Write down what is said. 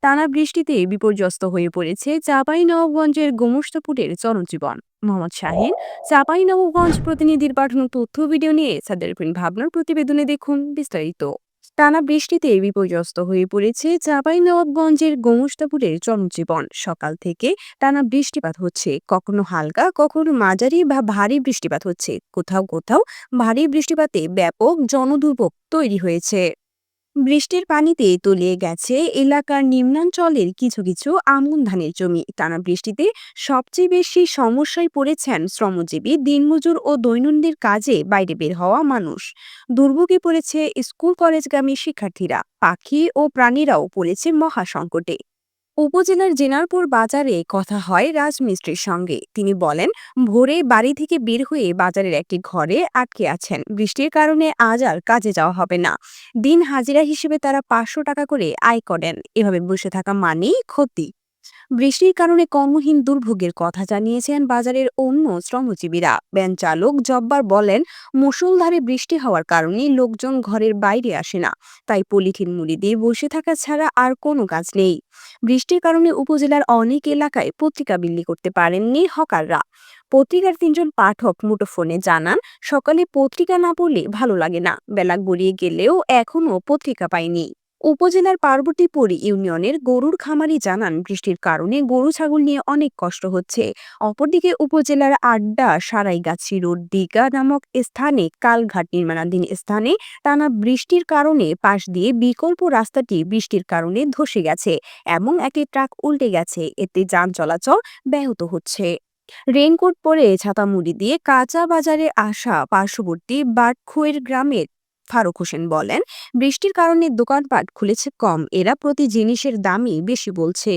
টানা বৃষ্টিতে বিপর্যস্ত হয়ে পড়েছে চাঁপাইনবাবগঞ্জের গোমস্তাপুরের জনজীবন। মোহাম্মদ শাহিন, চাঁপাইনবাবগঞ্জ প্রতিনিধির পাঠানো তথ্য ভিডিও নিয়ে সাদের ভাবনার প্রতিবেদনে দেখুন বিস্তারিত। টানা বৃষ্টিতে বিপর্যস্ত হয়ে পড়েছে চাঁপাইনবাবগঞ্জের গোমস্তাপুরের জনজীবন। সকাল থেকে টানা বৃষ্টিপাত হচ্ছে, কখনো হালকা কখনো মাঝারি বা ভারী বৃষ্টিপাত হচ্ছে। কোথাও কোথাও ভারী বৃষ্টিপাতে ব্যাপক জনদুর্ভোগ তৈরি হয়েছে। বৃষ্টির পানিতে তলিয়ে গেছে এলাকার নিম্নাঞ্চলের কিছু কিছু আমন ধানের জমি। টানা বৃষ্টিতে সবচেয়ে বেশি সমস্যায় পড়েছেন শ্রমজীবী, দিনমজুর ও দৈনন্দিন কাজে বাইরে বের হওয়া মানুষ। দুর্ভোগে পড়েছে স্কুল কলেজগামী শিক্ষার্থীরা। পাখি ও প্রাণীরাও পড়েছে মহাসংকটে। উপজেলার জেনারপুর বাজারে কথা হয় রাজমিস্ত্রির সঙ্গে। তিনি বলেন, ভোরে বাড়ি থেকে বের হয়ে বাজারের একটি ঘরে আটকে আছেন। বৃষ্টির কারণে আজ আর কাজে যাওয়া হবে না। দিন হাজিরা হিসেবে তারা 500 টাকা করে আয় করেন। এভাবে বসে থাকা মানেই ক্ষতি। বৃষ্টির কারণে কর্মহীন দুর্ভোগের কথা জানিয়েছেন বাজারের অন্য শ্রমজীবীরা। ভ্যান চালক জব্বার বলেন, মুষলধারে বৃষ্টি হওয়ার কারণে লোকজন ঘরের বাইরে আসে না, তাই পলিথিন মুড়ি দিয়ে বসে থাকা ছাড়া আর কোনো কাজ নেই। বৃষ্টির কারণে উপজেলার অনেক এলাকায় পত্রিকা বিলি করতে পারেননি হকাররা। পত্রিকার 3জন পাঠক মুঠোফোনে জানান, সকালে পত্রিকা না পড়লে ভালো লাগে না, বেলা গড়িয়ে গেলেও এখনো পত্রিকা পাইনি। উপজেলার পার্বতীপুর ইউনিয়নের গরুর খামারি জানান, বৃষ্টির কারণে গরু ছাগল নিয়ে অনেক কষ্ট হচ্ছে। অপরদিকে উপজেলার আড্ডা সারাইগাছি রোড দিঘা নামক স্থানে কালঘাট নির্মাণাধীন স্থানে টানা বৃষ্টির কারণে পাশ দিয়ে বিকল্প রাস্তাটি বৃষ্টির কারণে ধসে গেছে এবং একটি ট্রাক উল্টে গেছে। এতে যান চলাচল ব্যাহত হচ্ছে। রেইনকোট পরে ছাতা মুড়ি দিয়ে কাঁচা বাজারে আসা পার্শ্ববর্তী বাটখোয়ের গ্রামের ফারুক হোসেন বলেন, বৃষ্টির কারণে দোকানপাট খুলেছে কম, এরা প্রতি জিনিসের দামই বেশি বলছে।